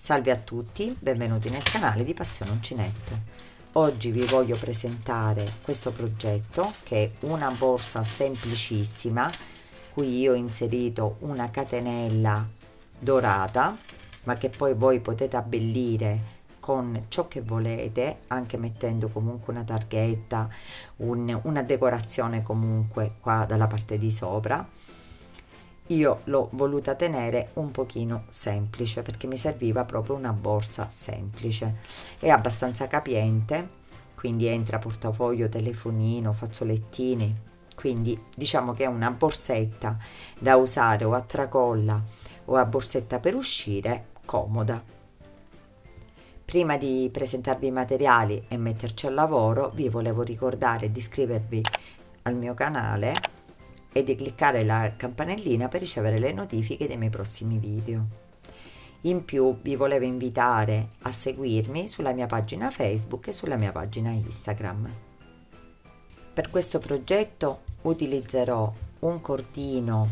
Salve a tutti, benvenuti nel canale di Passione Uncinetto. Oggi vi voglio presentare questo progetto che è una borsa semplicissima, qui io ho inserito una catenella dorata, ma che poi voi potete abbellire con ciò che volete, anche mettendo comunque una targhetta, una decorazione comunque qua dalla parte di sopra. Io l'ho voluta tenere un pochino semplice perché mi serviva proprio una borsa semplice, è abbastanza capiente, quindi entra portafoglio, telefonino, fazzolettini, quindi diciamo che è una borsetta da usare o a tracolla o a borsetta per uscire, comoda. Prima di presentarvi i materiali e metterci al lavoro, vi volevo ricordare di iscrivervi al mio canale e di cliccare la campanellina per ricevere le notifiche dei miei prossimi video. In più vi volevo invitare a seguirmi sulla mia pagina Facebook e sulla mia pagina Instagram. Per questo progetto utilizzerò un cordino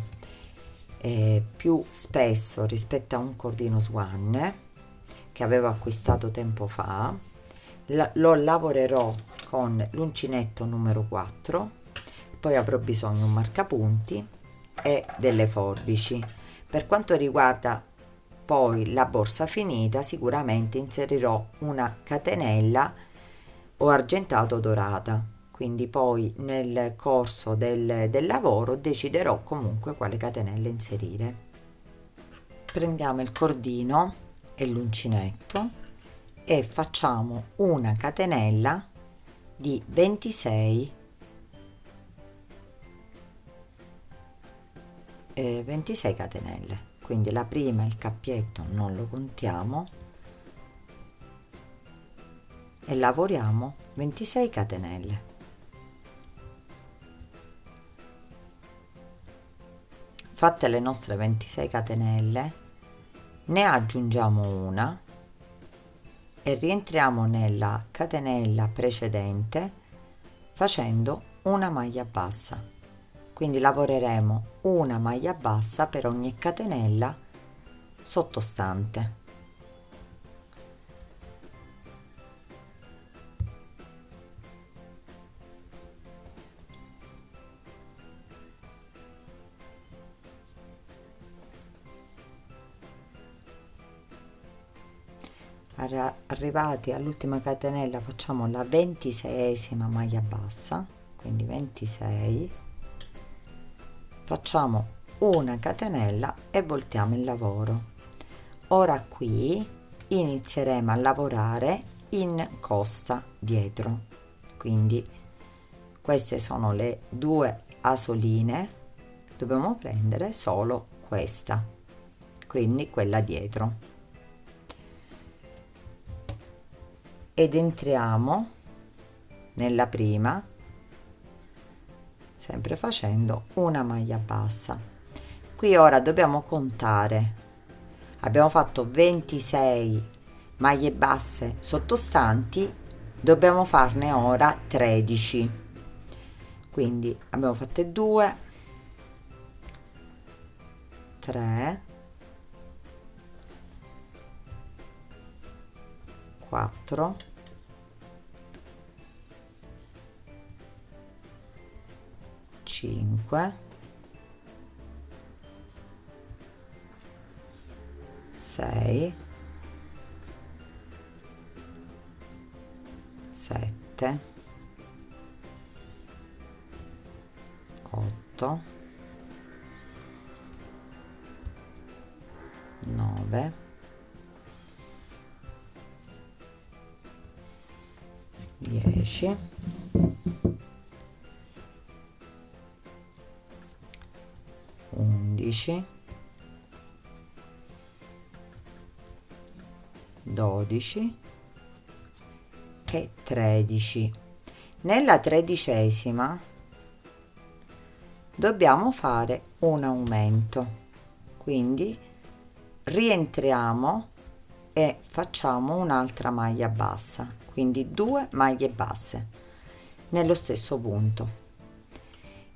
più spesso rispetto a un cordino Swan che avevo acquistato tempo fa. Lo lavorerò con l'uncinetto numero 4, poi avrò bisogno di un marcapunti e delle forbici. Per quanto riguarda poi la borsa finita, sicuramente inserirò una catenella o argentato dorata, quindi poi nel corso del lavoro deciderò comunque quale catenella inserire. Prendiamo il cordino e l'uncinetto e facciamo una catenella di 26 catenelle, quindi la prima, il cappietto, non lo contiamo e lavoriamo 26 catenelle. Fatte le nostre 26 catenelle, ne aggiungiamo una e rientriamo nella catenella precedente facendo una maglia bassa, quindi lavoreremo una maglia bassa per ogni catenella sottostante. Arrivati all'ultima catenella facciamo la 26esima maglia bassa, quindi 26, facciamo una catenella e voltiamo il lavoro. Ora qui inizieremo a lavorare in costa dietro, quindi queste sono le due asoline, dobbiamo prendere solo questa, quindi quella dietro, ed entriamo nella prima sempre facendo una maglia bassa. Qui ora dobbiamo contare, abbiamo fatto 26 maglie basse sottostanti, dobbiamo farne ora 13, quindi abbiamo fatte 2, 3, 4, 5, 6, 7, 8, 9, 10, 11, 12 e 13. Nella 13esima dobbiamo fare un aumento, quindi rientriamo e facciamo un'altra maglia bassa, quindi 2 maglie basse nello stesso punto,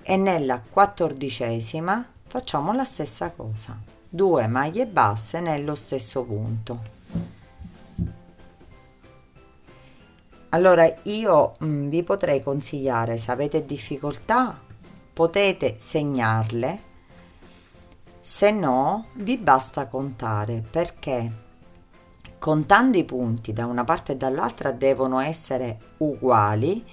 e nella 14esima facciamo la stessa cosa, 2 maglie basse nello stesso punto. Allora io vi potrei consigliare, se avete difficoltà, potete segnarle, se no vi basta contare, perché contando i punti da una parte e dall'altra devono essere uguali.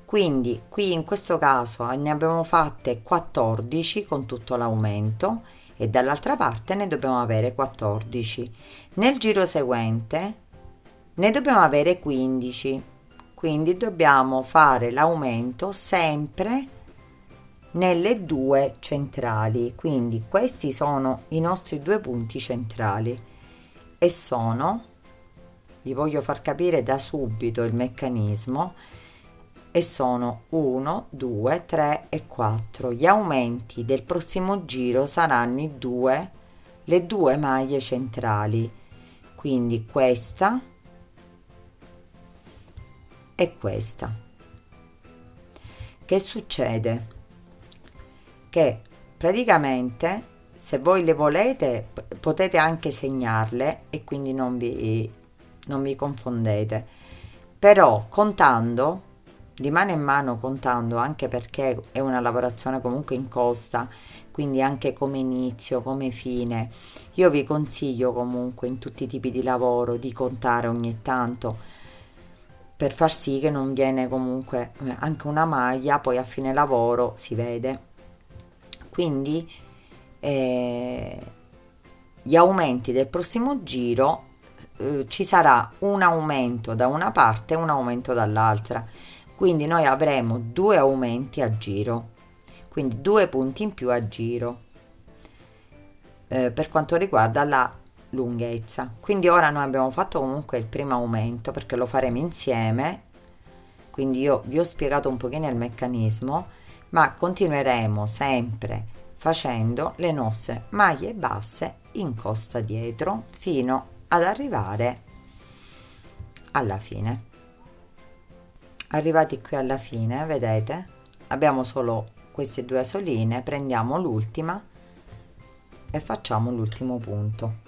Quindi qui in questo caso ne abbiamo fatte 14 con tutto l'aumento e dall'altra parte ne dobbiamo avere 14. Nel giro seguente ne dobbiamo avere 15, quindi dobbiamo fare l'aumento sempre nelle due centrali. Quindi questi sono i nostri due punti centrali e sono, vi voglio far capire da subito il meccanismo, e sono 1, 2, 3 e 4. Gli aumenti del prossimo giro saranno le due maglie centrali, quindi questa e questa. Che succede? Che praticamente, se voi le volete, potete anche segnarle e quindi non vi confondete, però contando di mano in mano, contando, anche perché è una lavorazione comunque in costa, quindi anche come inizio, come fine, io vi consiglio comunque in tutti i tipi di lavoro di contare ogni tanto, per far sì che non viene comunque anche una maglia, poi a fine lavoro si vede. Quindi gli aumenti del prossimo giro, ci sarà un aumento da una parte e un aumento dall'altra, quindi noi avremo due aumenti a giro, quindi due punti in più a giro, per quanto riguarda la lunghezza. Quindi ora noi abbiamo fatto comunque il primo aumento, perché lo faremo insieme, quindi io vi ho spiegato un pochino il meccanismo, ma continueremo sempre facendo le nostre maglie basse in costa dietro fino ad arrivare alla fine. Arrivati qui alla fine, vedete, abbiamo solo queste due soline, prendiamo l'ultima e facciamo l'ultimo punto,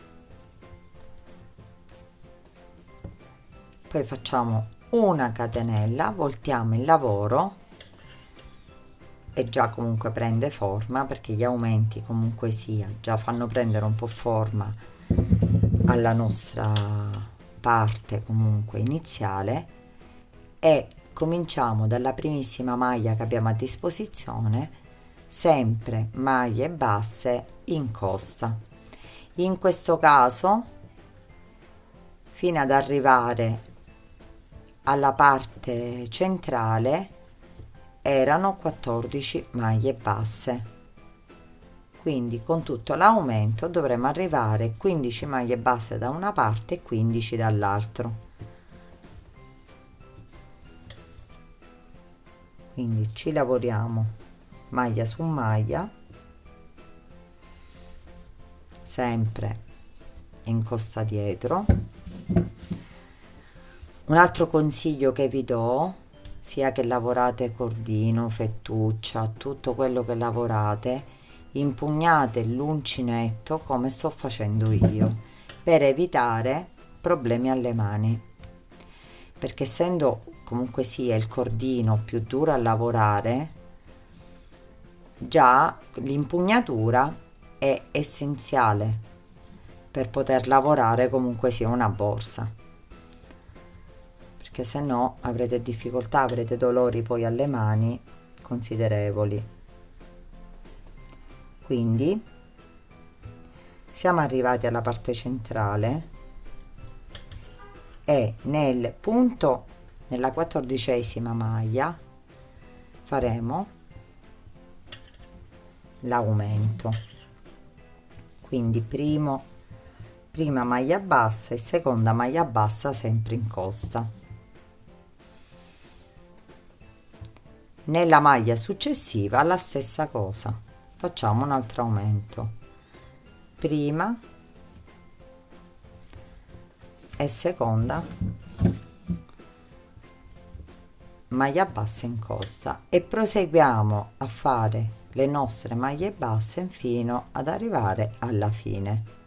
poi facciamo una catenella, voltiamo il lavoro e già comunque prende forma, perché gli aumenti comunque sia già fanno prendere un po' forma alla nostra parte comunque iniziale, e cominciamo dalla primissima maglia che abbiamo a disposizione, sempre maglie basse in costa. In questo caso, fino ad arrivare alla parte centrale, erano 14 maglie basse, quindi con tutto l'aumento dovremo arrivare a 15 maglie basse da una parte e 15 dall'altro. Quindi ci lavoriamo maglia su maglia, sempre in costa dietro. Un altro consiglio che vi do, sia che lavorate cordino, fettuccia, tutto quello che lavorate, impugnate l'uncinetto come sto facendo io, per evitare problemi alle mani, perché essendo comunque sia il cordino più duro a lavorare, già l'impugnatura è essenziale per poter lavorare comunque sia una borsa, perché se no avrete difficoltà, avrete dolori poi alle mani considerevoli. Quindi siamo arrivati alla parte centrale e nel punto, nella 14ª maglia, faremo l'aumento, quindi prima maglia bassa e seconda maglia bassa sempre in costa. Nella maglia successiva la stessa cosa, facciamo un altro aumento, prima e seconda maglia bassa in costa, e proseguiamo a fare le nostre maglie basse fino ad arrivare alla fine.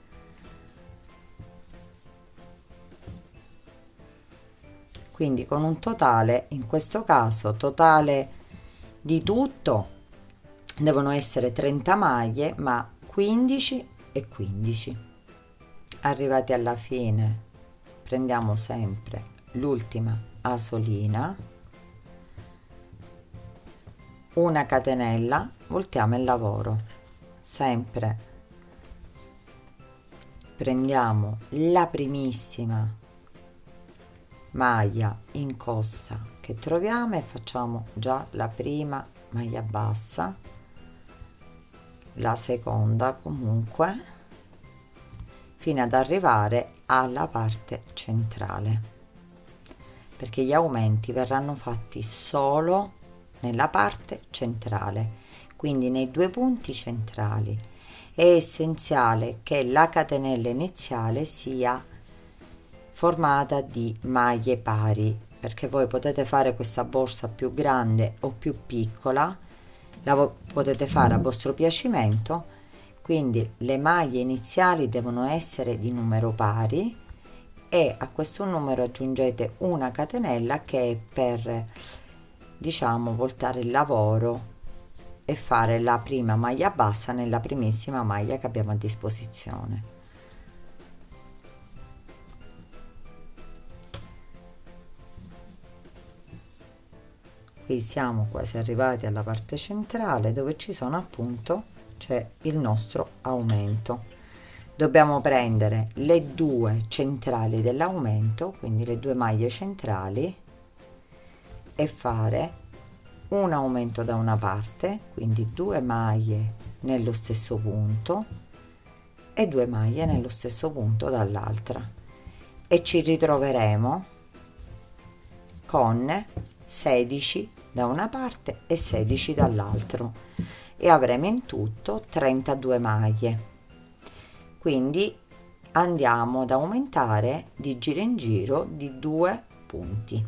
quindi con un totale, in questo caso totale di tutto devono essere 30 maglie, ma 15 e 15. Arrivati alla fine prendiamo sempre l'ultima asolina, una catenella, voltiamo il lavoro, sempre prendiamo la primissima maglia in costa che troviamo e facciamo già la prima maglia bassa, la seconda comunque, fino ad arrivare alla parte centrale, perché gli aumenti verranno fatti solo nella parte centrale, quindi nei due punti centrali. È essenziale che la catenella iniziale sia formata di maglie pari, perché voi potete fare questa borsa più grande o più piccola, potete fare a vostro piacimento, quindi le maglie iniziali devono essere di numero pari e a questo numero aggiungete una catenella che è per, diciamo, voltare il lavoro e fare la prima maglia bassa nella primissima maglia che abbiamo a disposizione. Qui siamo quasi arrivati alla parte centrale dove ci sono appunto c'è il nostro aumento. Dobbiamo prendere le due centrali dell'aumento, quindi le due maglie centrali, e fare un aumento da una parte, quindi due maglie nello stesso punto e due maglie nello stesso punto dall'altra, e ci ritroveremo con 16 da una parte e 16 dall'altro e avremo in tutto 32 maglie. Quindi andiamo ad aumentare di giro in giro di 2 punti.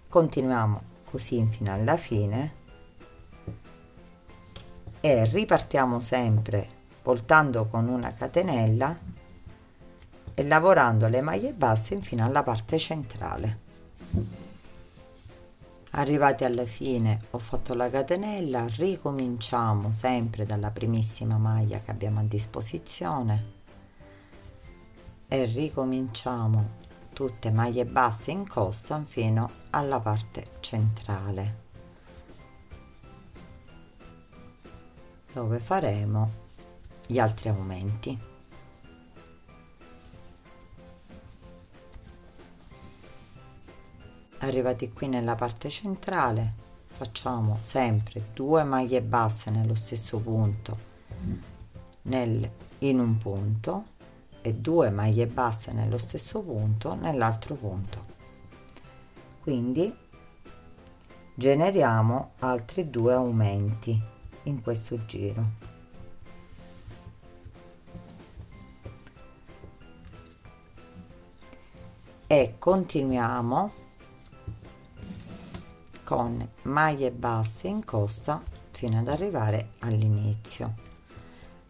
Continuiamo così fino alla fine e ripartiamo sempre voltando con una catenella e lavorando le maglie basse fino alla parte centrale. Arrivati alla fine ho fatto la catenella, ricominciamo sempre dalla primissima maglia che abbiamo a disposizione e ricominciamo tutte maglie basse in costa fino alla parte centrale, dove faremo gli altri aumenti. Arrivati qui nella parte centrale facciamo sempre 2 maglie basse nello stesso punto in un punto e 2 maglie basse nello stesso punto nell'altro punto, quindi generiamo altri 2 aumenti in questo giro. E continuiamo con maglie basse in costa fino ad arrivare all'inizio.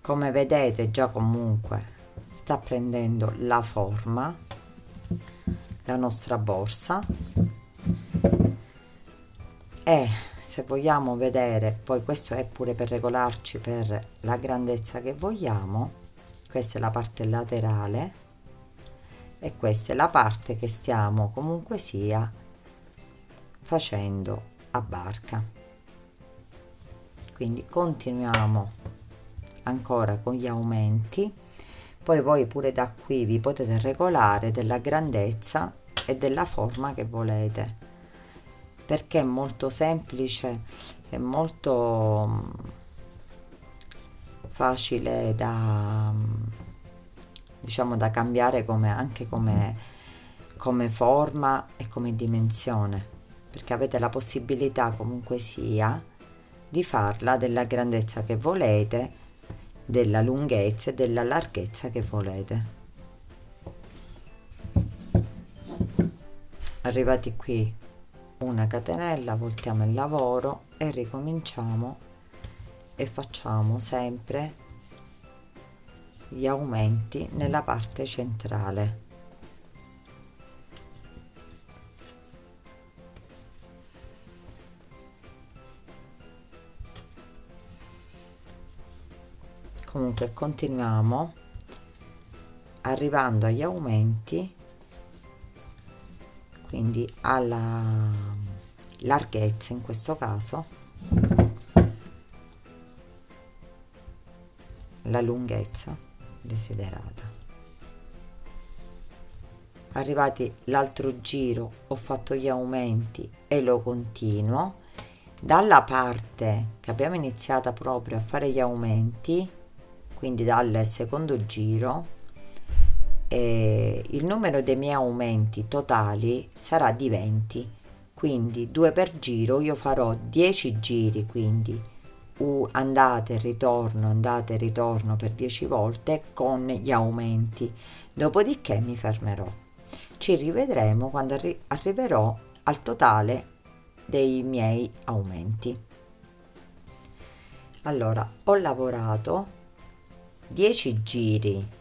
Come vedete già comunque sta prendendo la forma la nostra borsa, e se vogliamo vedere, poi questo è pure per regolarci per la grandezza che vogliamo, questa è la parte laterale e questa è la parte che stiamo comunque sia facendo a barca. Quindi continuiamo ancora con gli aumenti, poi voi pure da qui vi potete regolare della grandezza e della forma che volete, perché è molto semplice, è molto facile da, diciamo, da cambiare anche come forma e come dimensione, perché avete la possibilità comunque sia di farla della grandezza che volete, della lunghezza e della larghezza che volete. Arrivati qui una catenella, voltiamo il lavoro e ricominciamo e facciamo sempre gli aumenti nella parte centrale comunque continuiamo arrivando agli aumenti, quindi alla larghezza, in questo caso la lunghezza desiderata. Arrivati l'altro giro ho fatto gli aumenti e lo continuo dalla parte che abbiamo iniziato proprio a fare gli aumenti, quindi dal secondo giro. Il numero dei miei aumenti totali sarà di 20, quindi 2 per giro. Io farò 10 giri, quindi andate e ritorno per 10 volte con gli aumenti, dopodiché mi fermerò. Ci rivedremo quando arriverò al totale dei miei aumenti. Allora, ho lavorato 10 giri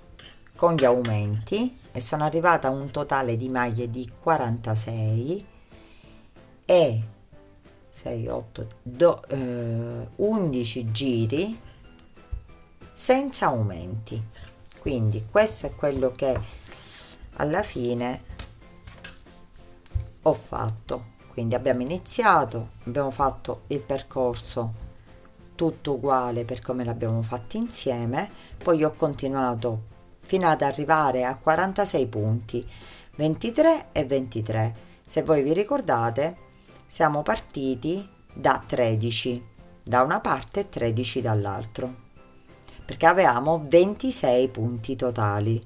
con gli aumenti e sono arrivata a un totale di maglie di 46 e 6, 8, 11 giri senza aumenti. Quindi questo è quello che alla fine ho fatto. Quindi abbiamo iniziato, abbiamo fatto il percorso tutto uguale per come l'abbiamo fatto insieme, poi ho continuato fino ad arrivare a 46 punti, 23 e 23. Se voi vi ricordate, siamo partiti da 13 da una parte e 13 dall'altro, perché avevamo 26 punti totali.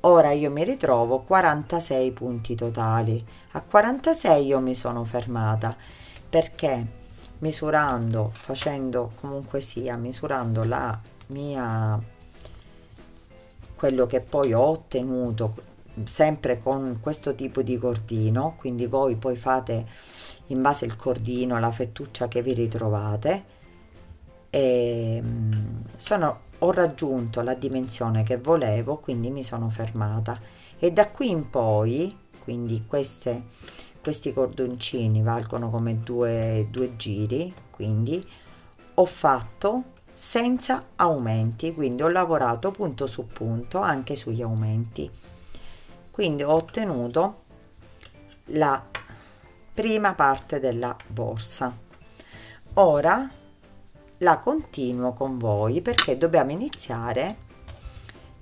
Ora io mi ritrovo 46 punti totali. A 46 io mi sono fermata perché misurando, facendo comunque sia, misurando la mia, quello che poi ho ottenuto sempre con questo tipo di cordino, quindi voi poi fate in base al cordino la fettuccia che vi ritrovate, e ho raggiunto la dimensione che volevo, quindi mi sono fermata, e da qui in poi, quindi questi cordoncini valgono come due giri, quindi ho fatto senza aumenti, quindi ho lavorato punto su punto anche sugli aumenti, quindi ho ottenuto la prima parte della borsa. Ora la continuo con voi perché dobbiamo iniziare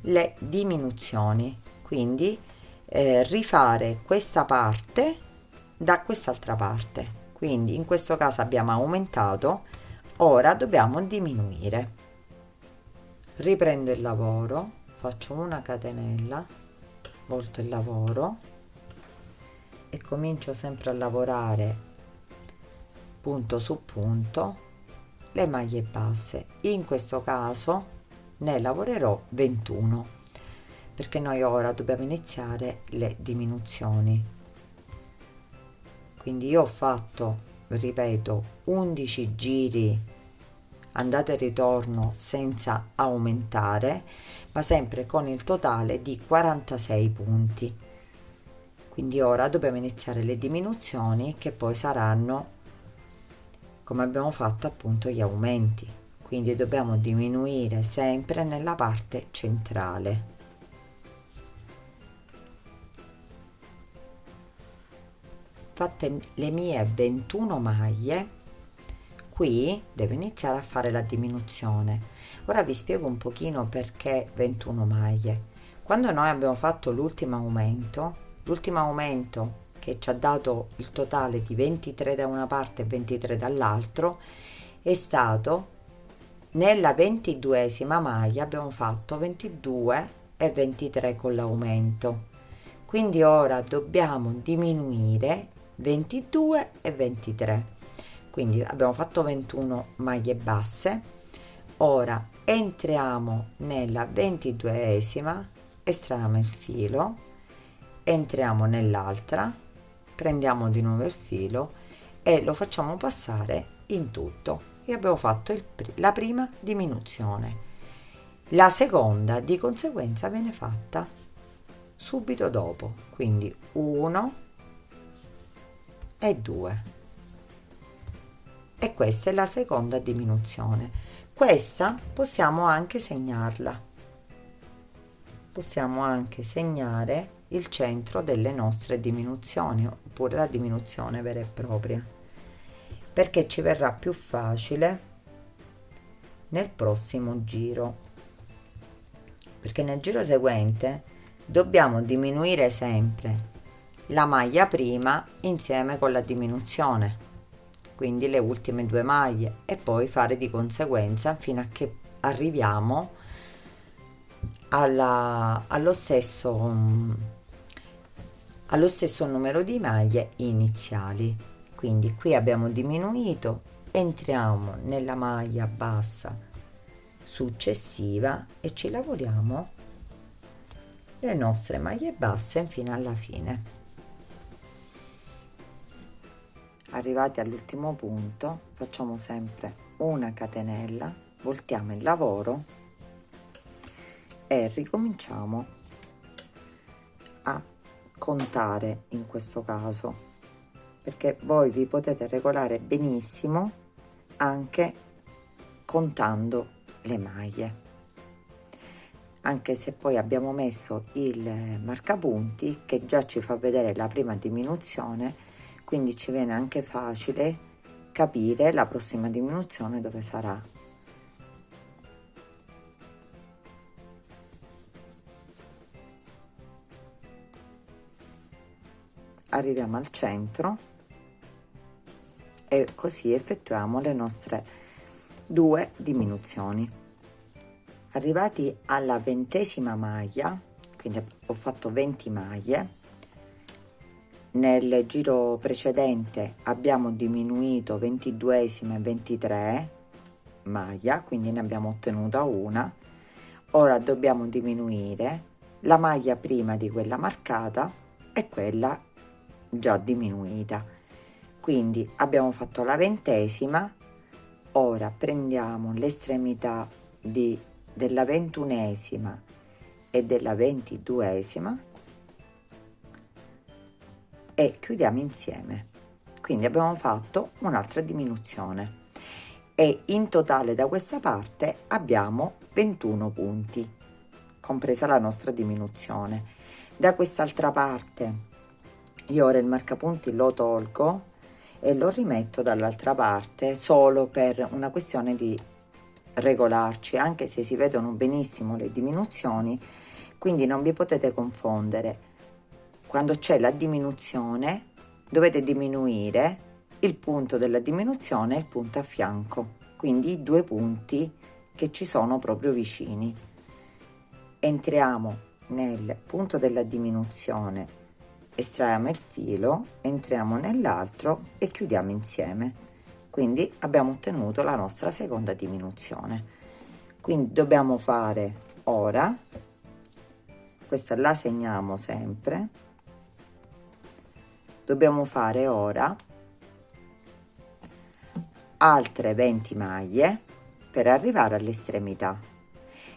le diminuzioni, quindi rifare questa parte da quest'altra parte. Quindi in questo caso abbiamo aumentato, ora dobbiamo diminuire. Riprendo il lavoro, faccio una catenella, volto il lavoro e comincio sempre a lavorare punto su punto le maglie basse. In questo caso ne lavorerò 21 perché noi ora dobbiamo iniziare le diminuzioni. Quindi io ho fatto, ripeto, 11 giri andata e ritorno senza aumentare, ma sempre con il totale di 46 punti. Quindi ora dobbiamo iniziare le diminuzioni che poi saranno come abbiamo fatto appunto gli aumenti, quindi dobbiamo diminuire sempre nella parte centrale. Fatte le mie 21 maglie, qui devo iniziare a fare la diminuzione. Ora vi spiego un pochino perché 21 maglie. Quando noi abbiamo fatto l'ultimo aumento che ci ha dato il totale di 23 da una parte e 23 dall'altro, è stato nella 22esima maglia abbiamo fatto 22 e 23 con l'aumento, quindi ora dobbiamo diminuire 22 e 23, quindi abbiamo fatto 21 maglie basse. Ora entriamo nella 22esima, estraiamo il filo, entriamo nell'altra, prendiamo di nuovo il filo e lo facciamo passare in tutto, e abbiamo fatto la prima diminuzione. La seconda di conseguenza viene fatta subito dopo, quindi 1 e 2, e questa è la seconda diminuzione. Questa possiamo anche segnarla, possiamo anche segnare il centro delle nostre diminuzioni oppure la diminuzione vera e propria, perché ci verrà più facile nel prossimo giro, perché nel giro seguente dobbiamo diminuire sempre la maglia prima insieme con la diminuzione, quindi le ultime due maglie, e poi fare di conseguenza fino a che arriviamo allo stesso numero di maglie iniziali. Quindi qui abbiamo diminuito, entriamo nella maglia bassa successiva e ci lavoriamo le nostre maglie basse fino alla fine. Arrivati all'ultimo punto facciamo sempre una catenella, voltiamo il lavoro e ricominciamo a contare, in questo caso, perché voi vi potete regolare benissimo anche contando le maglie, anche se poi abbiamo messo il marcapunti che già ci fa vedere la prima diminuzione, quindi ci viene anche facile capire la prossima diminuzione dove sarà. Arriviamo al centro e così effettuiamo le nostre 2 diminuzioni. Arrivati alla 20ª maglia, quindi ho fatto 20 maglie, nel giro precedente abbiamo diminuito 22ª e 23 maglia, quindi ne abbiamo ottenuta una. Ora dobbiamo diminuire la maglia prima di quella marcata e quella già diminuita, quindi abbiamo fatto la 20ª. Ora prendiamo l'estremità della 21ª e della 22ª e chiudiamo insieme, quindi abbiamo fatto un'altra diminuzione e in totale da questa parte abbiamo 21 punti, compresa la nostra diminuzione. Da quest'altra parte io ora il marcapunti lo tolgo e lo rimetto dall'altra parte solo per una questione di regolarci, anche se si vedono benissimo le diminuzioni, quindi non vi potete confondere. Quando c'è la diminuzione dovete diminuire il punto della diminuzione e il punto a fianco, quindi i 2 punti che ci sono proprio vicini. Entriamo nel punto della diminuzione, estraiamo il filo, entriamo nell'altro e chiudiamo insieme, quindi abbiamo ottenuto la nostra seconda diminuzione. Quindi dobbiamo fare ora, questa la segniamo sempre, dobbiamo fare ora altre 20 maglie per arrivare all'estremità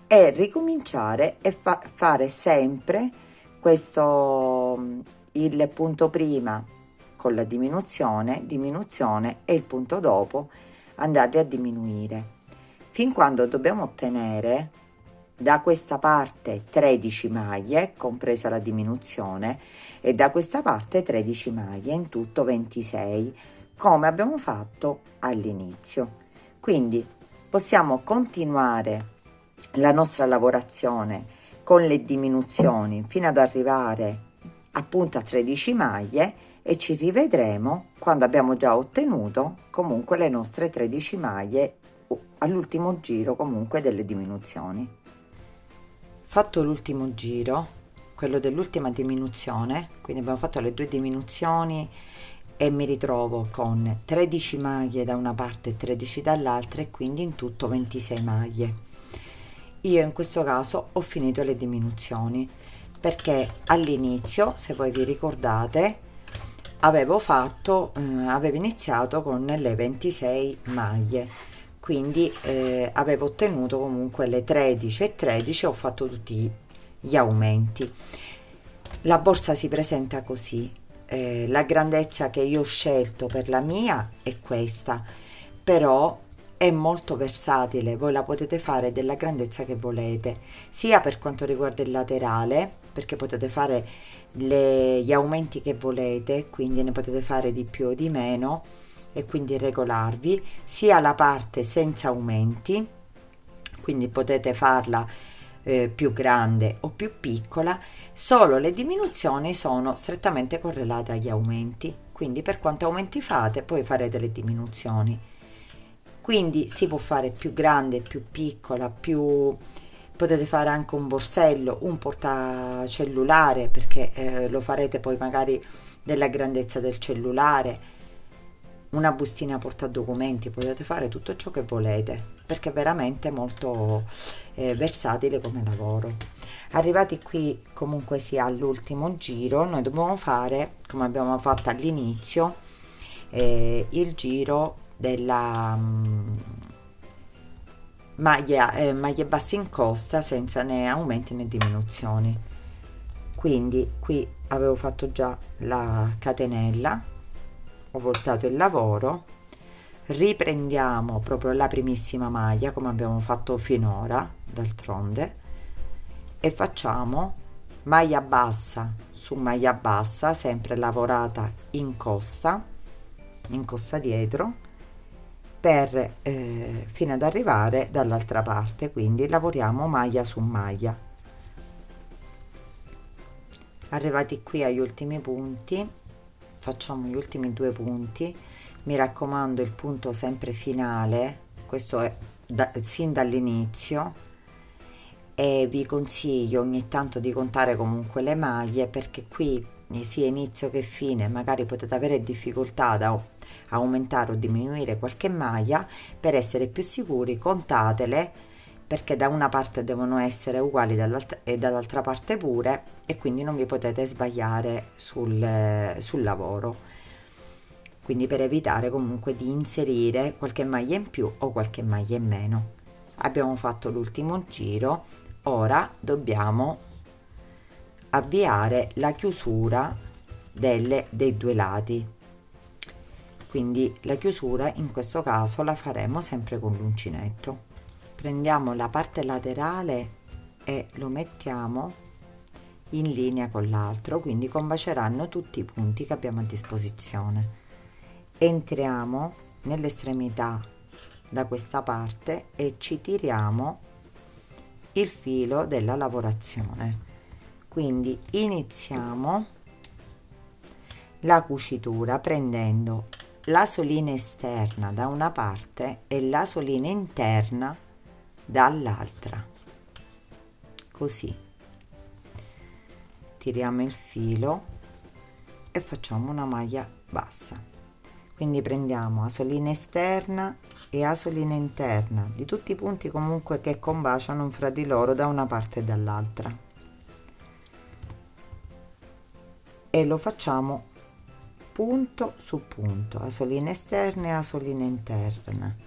e ricominciare e fare sempre questo, il punto prima con la diminuzione e il punto dopo andarli a diminuire fin quando dobbiamo ottenere da questa parte 13 maglie compresa la diminuzione e da questa parte 13 maglie, in tutto 26, come abbiamo fatto all'inizio. Quindi possiamo continuare la nostra lavorazione con le diminuzioni fino ad arrivare appunto a 13 maglie e ci rivedremo quando abbiamo già ottenuto comunque le nostre 13 maglie all'ultimo giro comunque delle diminuzioni. Fatto l'ultimo giro, quello dell'ultima diminuzione, quindi abbiamo fatto le 2 diminuzioni e mi ritrovo con 13 maglie da una parte e 13 dall'altra e quindi in tutto 26 maglie. Io in questo caso ho finito le diminuzioni perché all'inizio, se voi vi ricordate, avevo iniziato con le 26 maglie, quindi avevo ottenuto comunque le 13 e 13, ho fatto tutti gli aumenti. La borsa si presenta così, la grandezza che io ho scelto per la mia è questa, però è molto versatile, voi la potete fare della grandezza che volete, sia per quanto riguarda il laterale, perché potete fare gli aumenti che volete, quindi ne potete fare di più o di meno e quindi regolarvi, sia la parte senza aumenti, quindi potete farla più grande o più piccola, solo le diminuzioni sono strettamente correlate agli aumenti, quindi per quanto aumenti fate poi farete le diminuzioni. Quindi si può fare più grande, più piccola, più potete fare anche un borsello, un portacellulare, perché lo farete poi magari della grandezza del cellulare, una bustina portadocumenti, potete fare tutto ciò che volete, perché è veramente molto versatile come lavoro. Arrivati qui comunque sia all'ultimo giro, noi dobbiamo fare, come abbiamo fatto all'inizio, il giro della maglie basse in costa senza né aumenti né diminuzioni. Quindi qui avevo fatto già la catenella, ho voltato il lavoro, riprendiamo proprio la primissima maglia come abbiamo fatto finora d'altronde e facciamo maglia bassa su maglia bassa, sempre lavorata in costa dietro, per fino ad arrivare dall'altra parte, quindi lavoriamo maglia su maglia. Arrivati qui agli ultimi punti, facciamo gli ultimi 2 punti, mi raccomando il punto sempre finale, questo è sin dall'inizio, e vi consiglio ogni tanto di contare comunque le maglie, perché qui sia inizio che fine magari potete avere difficoltà da aumentare o diminuire qualche maglia. Per essere più sicuri contatele, perché da una parte devono essere uguali e dall'altra parte pure, e quindi non vi potete sbagliare sul lavoro, quindi per evitare comunque di inserire qualche maglia in più o qualche maglia in meno. Abbiamo fatto l'ultimo giro, ora dobbiamo avviare la chiusura dei 2 lati, quindi la chiusura in questo caso la faremo sempre con l'uncinetto. Prendiamo la parte laterale e lo mettiamo in linea con l'altro, quindi combaceranno tutti i punti che abbiamo a disposizione. Entriamo nell'estremità da questa parte e ci tiriamo il filo della lavorazione, quindi iniziamo la cucitura prendendo la solina esterna da una parte e la solina interna dall'altra, così tiriamo il filo e facciamo una maglia bassa. Quindi prendiamo asolina esterna e asolina interna di tutti i punti comunque che combaciano fra di loro da una parte e dall'altra, e lo facciamo punto su punto, asolina esterna e asolina interna.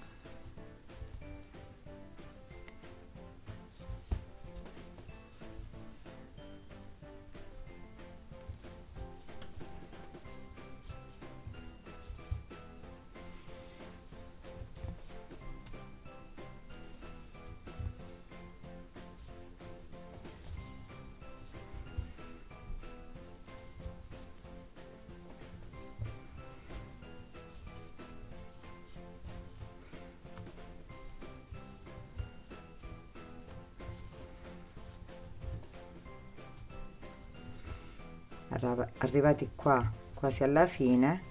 Arrivati qua quasi alla fine,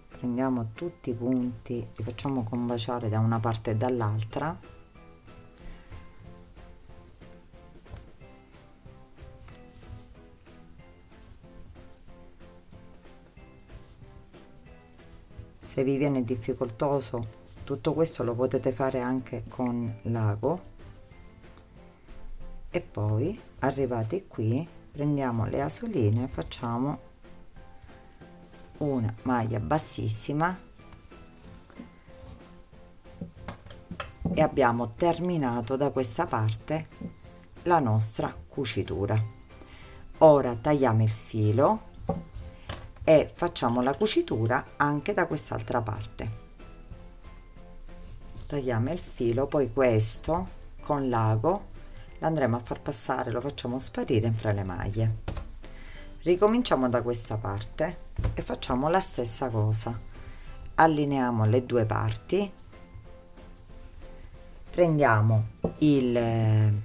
prendiamo tutti i punti, li facciamo combaciare da una parte e dall'altra, se vi viene difficoltoso tutto questo lo potete fare anche con l'ago. E poi arrivati qui prendiamo le asoline, facciamo una maglia bassissima e abbiamo terminato da questa parte la nostra cucitura. Ora tagliamo il filo e facciamo la cucitura anche da quest'altra parte. tagliamo il filo, poi questo con l'ago l'andremo a far passare, lo facciamo sparire fra le maglie. Ricominciamo da questa parte e facciamo la stessa cosa, allineiamo le due parti, prendiamo il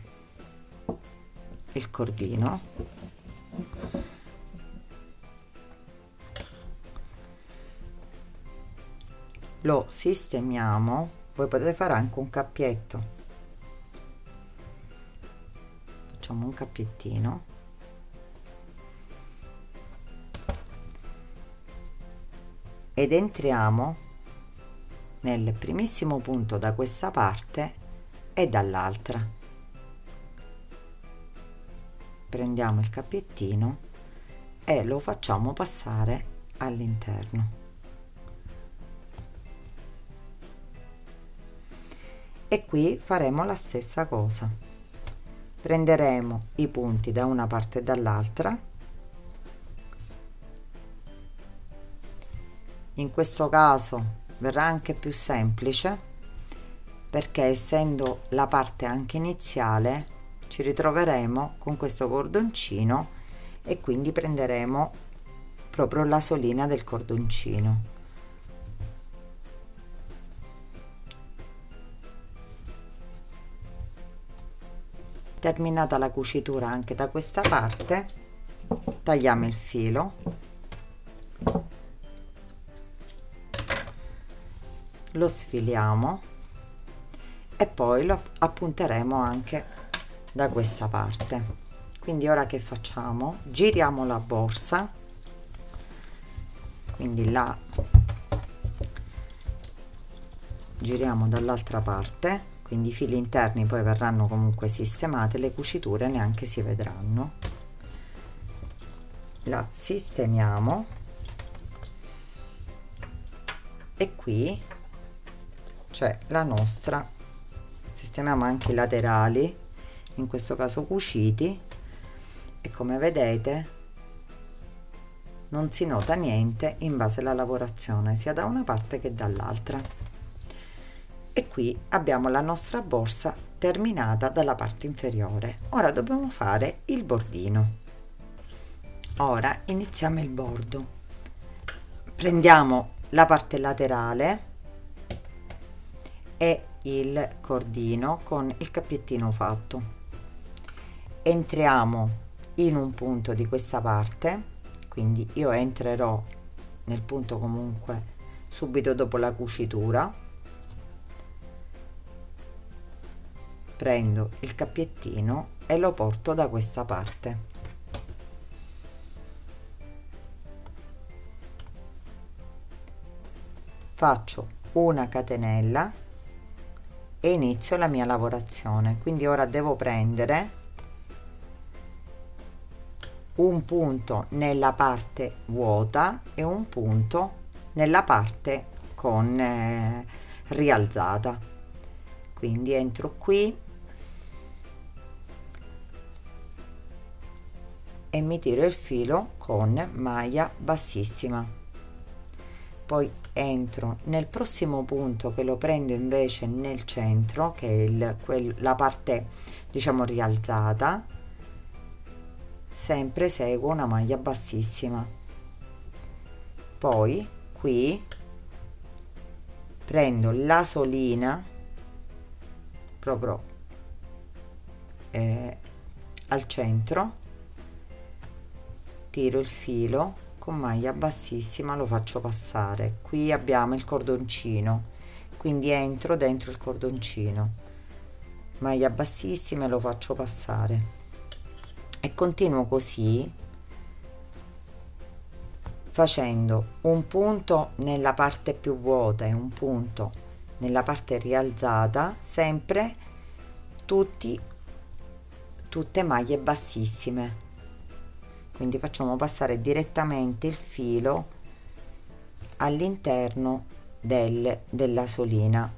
cordino, lo sistemiamo, voi potete fare anche un cappietto, facciamo un cappiettino ed entriamo nel primissimo punto da questa parte e dall'altra. Prendiamo il cappiettino e lo facciamo passare all'interno. E qui faremo la stessa cosa. Prenderemo i punti da una parte e dall'altra. In questo caso verrà anche più semplice perché essendo la parte anche iniziale ci ritroveremo con questo cordoncino e quindi prenderemo proprio la solina del cordoncino. Terminata la cucitura anche da questa parte, tagliamo il filo, lo sfiliamo e poi lo appunteremo anche da questa parte. Quindi ora che facciamo? Giriamo la borsa, quindi la giriamo dall'altra parte, quindi i fili interni poi verranno comunque sistemati, le cuciture neanche si vedranno. La sistemiamo e qui c'è la nostra, sistemiamo anche i laterali, in questo caso cuciti, e come vedete non si nota niente in base alla lavorazione sia da una parte che dall'altra. E qui abbiamo la nostra borsa terminata dalla parte inferiore. Ora dobbiamo fare il bordino. Ora iniziamo il bordo. Prendiamo la parte laterale e il cordino con il cappiettino fatto, entriamo in un punto di questa parte, quindi io entrerò nel punto comunque subito dopo la cucitura, prendo il cappiettino e lo porto da questa parte, faccio una catenella e inizio la mia lavorazione. Quindi ora devo prendere un punto nella parte vuota e un punto nella parte con rialzata, quindi entro qui e mi tiro il filo con maglia bassissima, poi entro nel prossimo punto che lo prendo invece nel centro, che è la parte diciamo rialzata, sempre seguo una maglia bassissima, poi qui prendo la solina proprio al centro, tiro il filo con maglia bassissima, lo faccio passare. Qui abbiamo il cordoncino, quindi entro dentro il cordoncino, maglia bassissima e lo faccio passare e continuo così, facendo un punto nella parte più vuota e un punto nella parte rialzata, sempre tutte maglie bassissime. Quindi facciamo passare direttamente il filo all'interno della solina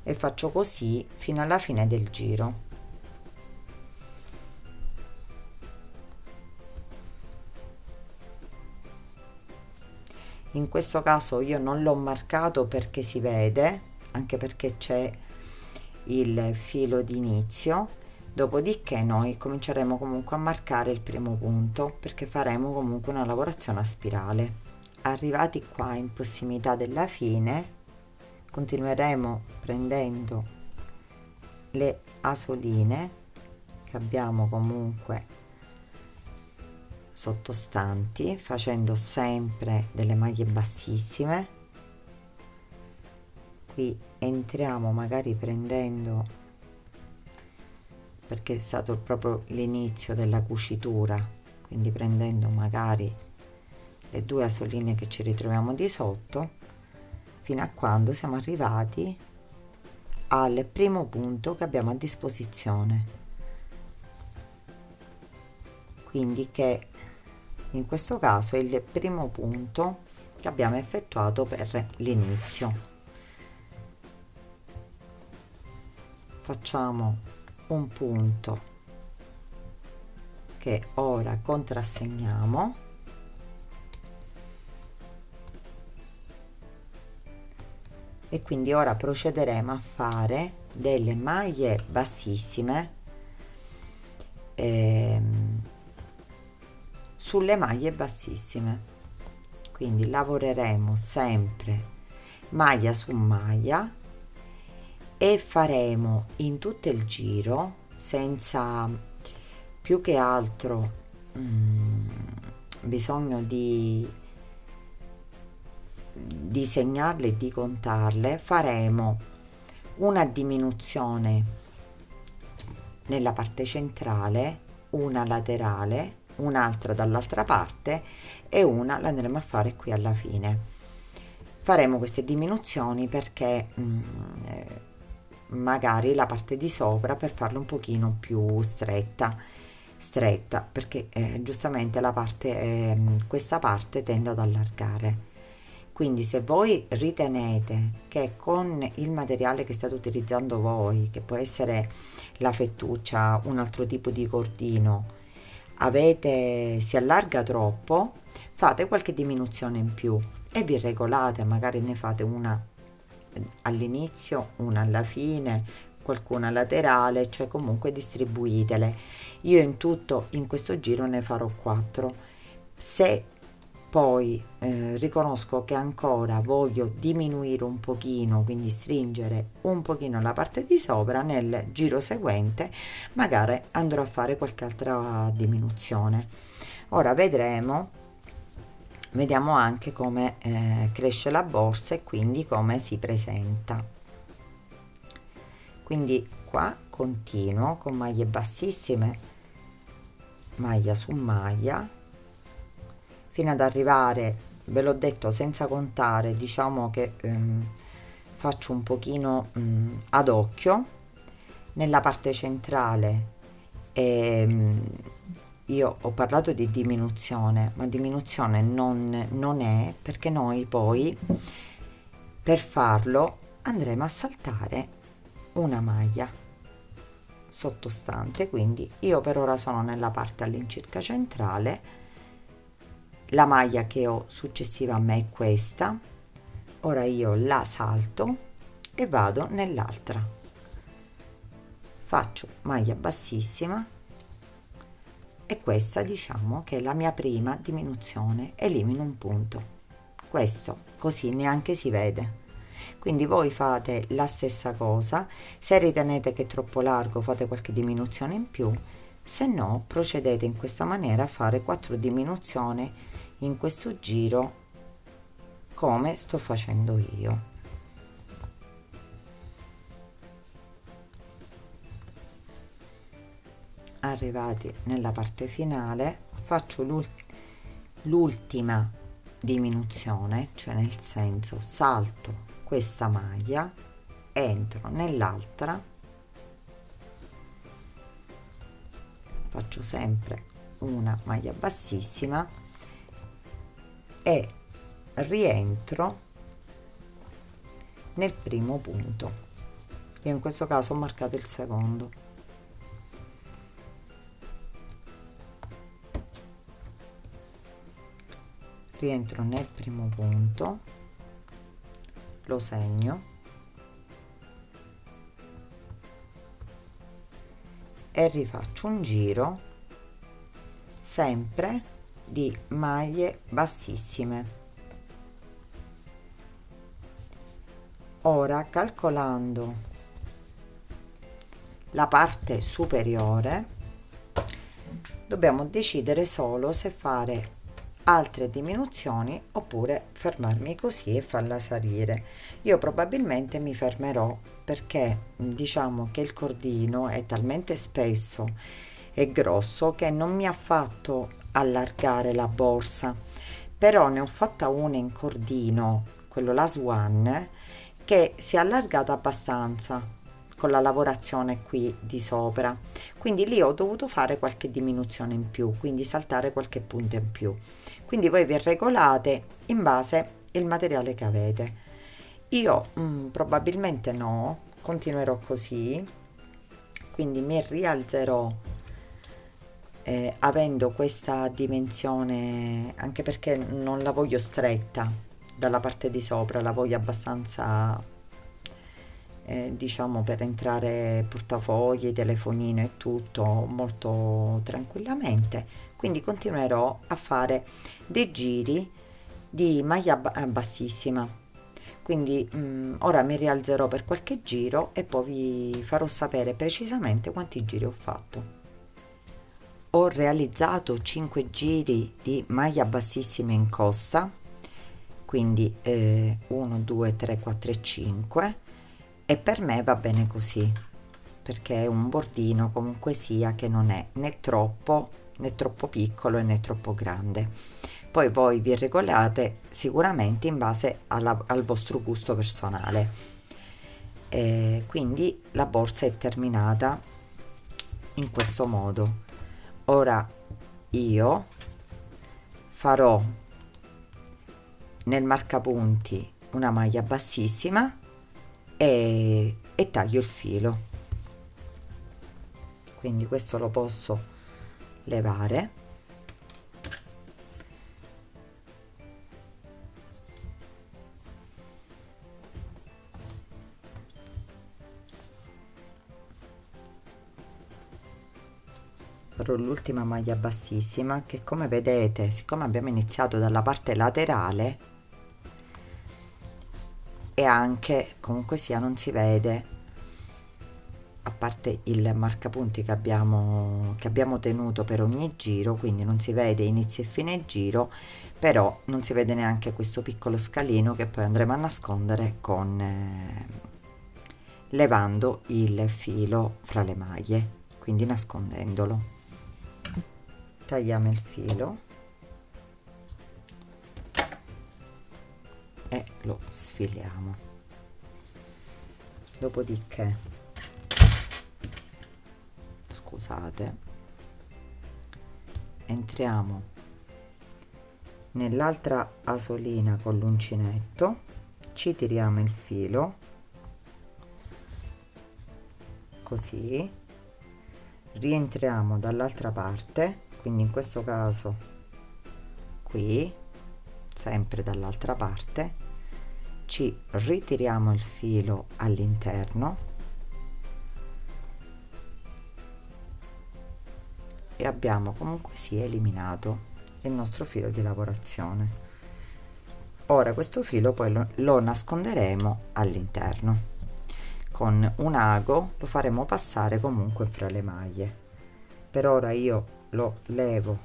e faccio così fino alla fine del giro. In questo caso io non l'ho marcato perché si vede, anche perché c'è il filo d'inizio. Dopodiché noi cominceremo comunque a marcare il primo punto, perché faremo comunque una lavorazione a spirale. Arrivati qua in prossimità della fine, continueremo prendendo le asoline che abbiamo comunque sottostanti, facendo sempre delle maglie bassissime. Qui entriamo magari prendendo, perché è stato proprio l'inizio della cucitura, quindi prendendo magari le due asoline che ci ritroviamo di sotto, fino a quando siamo arrivati al primo punto che abbiamo a disposizione, quindi che in questo caso è il primo punto che abbiamo effettuato per l'inizio. Facciamo un punto che ora contrassegniamo, e quindi ora procederemo a fare delle maglie bassissime sulle maglie bassissime. Quindi lavoreremo sempre maglia su maglia e faremo in tutto il giro, senza più che altro bisogno di segnarle e di contarle, faremo una diminuzione nella parte centrale, una laterale, un'altra dall'altra parte e una la andremo a fare qui alla fine. Faremo queste diminuzioni perché magari la parte di sopra, per farla un pochino più stretta, perché giustamente la parte questa parte tende ad allargare. Quindi se voi ritenete che con il materiale che state utilizzando voi, che può essere la fettuccia, un altro tipo di cordino, si allarga troppo, fate qualche diminuzione in più e vi regolate, magari ne fate una all'inizio, una alla fine, qualcuna laterale, cioè comunque distribuitele. Io in tutto in questo giro ne farò 4. Se poi riconosco che ancora voglio diminuire un pochino, quindi stringere un pochino la parte di sopra, nel giro seguente magari andrò a fare qualche altra diminuzione. Ora vediamo anche come cresce la borsa e quindi come si presenta. Quindi qua continuo con maglie bassissime, maglia su maglia, fino ad arrivare, ve l'ho detto, senza contare, diciamo che faccio un pochino ad occhio nella parte centrale. Io ho parlato di diminuzione, ma diminuzione non è, perché noi poi per farlo andremo a saltare una maglia sottostante, quindi io per ora sono nella parte all'incirca centrale. La maglia che ho successiva a me è questa, ora io la salto e vado nell'altra, faccio maglia bassissima e questa diciamo che è la mia prima diminuzione, elimino un punto, questo così neanche si vede. Quindi voi fate la stessa cosa, se ritenete che è troppo largo fate qualche diminuzione in più, se no procedete in questa maniera a fare 4 diminuzioni in questo giro come sto facendo io. Arrivati nella parte finale faccio l'ultima diminuzione, cioè nel senso salto questa maglia, entro nell'altra, faccio sempre una maglia bassissima e rientro nel primo punto. Io in questo caso ho marcato il secondo. rientro nel primo punto, lo segno e rifaccio un giro sempre di maglie bassissime. Ora, calcolando la parte superiore, dobbiamo decidere solo se fare altre diminuzioni oppure fermarmi così e farla salire. Io probabilmente mi fermerò perché diciamo che il cordino è talmente spesso e grosso che non mi ha fatto allargare la borsa, però ne ho fatta una in cordino, quello la Swan, che si è allargata abbastanza con la lavorazione qui di sopra, quindi lì ho dovuto fare qualche diminuzione in più, quindi saltare qualche punto in più. Quindi voi vi regolate in base al materiale che avete. Io probabilmente no, continuerò così, quindi mi rialzerò avendo questa dimensione, anche perché non la voglio stretta dalla parte di sopra, la voglio abbastanza diciamo per entrare portafogli, telefonino e tutto molto tranquillamente, quindi continuerò a fare dei giri di maglia bassissima. Quindi ora mi rialzerò per qualche giro e poi vi farò sapere precisamente quanti giri ho fatto. Ho realizzato 5 giri di maglia bassissima in costa, quindi 1 2 3 4 e 5, e per me va bene così perché è un bordino comunque sia che non è né troppo piccolo né troppo grande. Poi voi vi regolate sicuramente in base al vostro gusto personale. Quindi la borsa è terminata in questo modo. Ora io farò nel marcapunti una maglia bassissima e taglio il filo, quindi questo lo posso levare. Farò l'ultima maglia bassissima che, come vedete, siccome abbiamo iniziato dalla parte laterale e anche comunque sia non si vede, a parte il marcapunti che abbiamo tenuto per ogni giro, quindi non si vede inizio e fine giro, però non si vede neanche questo piccolo scalino che poi andremo a nascondere con levando il filo fra le maglie, quindi nascondendolo. Tagliamo il filo e lo sfiliamo, dopodiché, scusate, entriamo nell'altra asolina con l'uncinetto, ci tiriamo il filo così, rientriamo dall'altra parte, quindi in questo caso qui, sempre dall'altra parte, ci ritiriamo il filo all'interno e abbiamo comunque sia eliminato il nostro filo di lavorazione. Ora questo filo poi lo nasconderemo all'interno con un ago, lo faremo passare comunque fra le maglie. Per ora io lo levo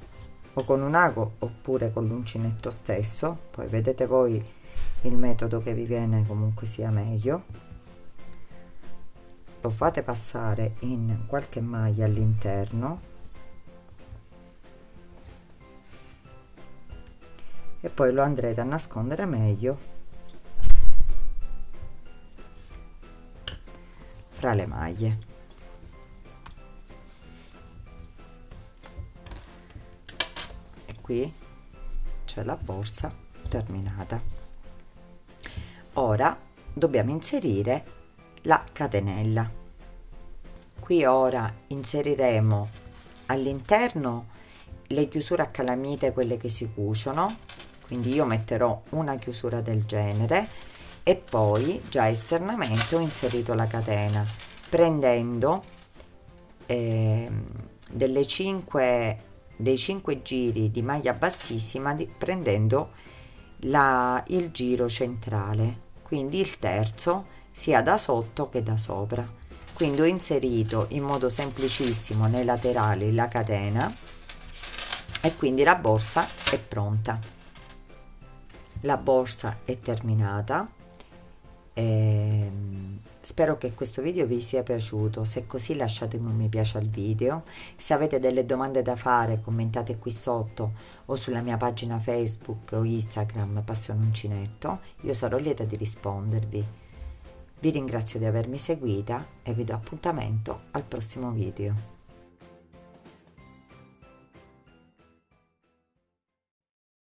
o con un ago oppure con l'uncinetto stesso, poi vedete voi il metodo che vi viene comunque sia meglio. Lo fate passare in qualche maglia all'interno e poi lo andrete a nascondere meglio fra le maglie. E qui c'è la borsa terminata. Ora dobbiamo inserire la catenella. Qui ora inseriremo all'interno le chiusure a calamite, quelle che si cuciono, quindi io metterò una chiusura del genere e poi già esternamente ho inserito la catena prendendo dei 5 giri di maglia bassissima, prendendo il giro centrale, quindi il terzo sia da sotto che da sopra. Quindi ho inserito in modo semplicissimo nei laterali la catena e quindi la borsa è pronta. La borsa è terminata. Spero che questo video vi sia piaciuto. Se è così lasciatemi un mi piace al video. Se avete delle domande da fare commentate qui sotto o sulla mia pagina Facebook o Instagram Passione Uncinetto, io sarò lieta di rispondervi. Vi ringrazio di avermi seguita e vi do appuntamento al prossimo video.